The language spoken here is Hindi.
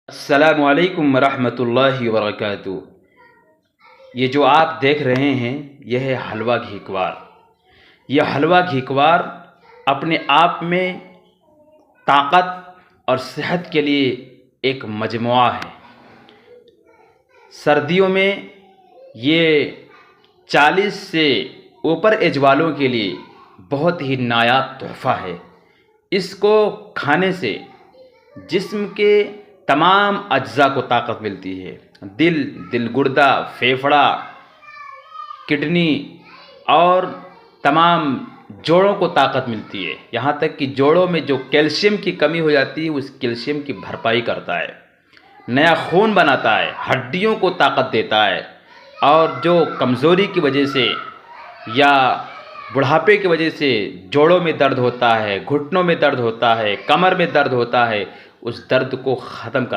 अस्सलामुअलैकुम रहमतुल्लाहि वबरकातुहू। ये जो आप देख रहे हैं यह है हलवा घीकवार। यह हलवा घीकवार अपने आप में ताकत और सेहत के लिए एक मजमुआ है। सर्दियों में ये 40 से ऊपर एज वालों के लिए बहुत ही नायाब तोहफ़ा है। इसको खाने से जिस्म के तमाम अज्जा को ताकत मिलती है। दिल गुर्दा, फेफड़ा, किडनी और तमाम जोड़ों को ताकत मिलती है। यहाँ तक कि जोड़ों में जो कैल्शियम की कमी हो जाती है उस कैल्शियम की भरपाई करता है, नया खून बनाता है, हड्डियों को ताकत देता है। और जो कमज़ोरी की वजह से या बुढ़ापे की वजह से जोड़ों में दर्द होता है, घुटनों में दर्द होता है, कमर में दर्द होता है, उस दर्द को ख़त्म कर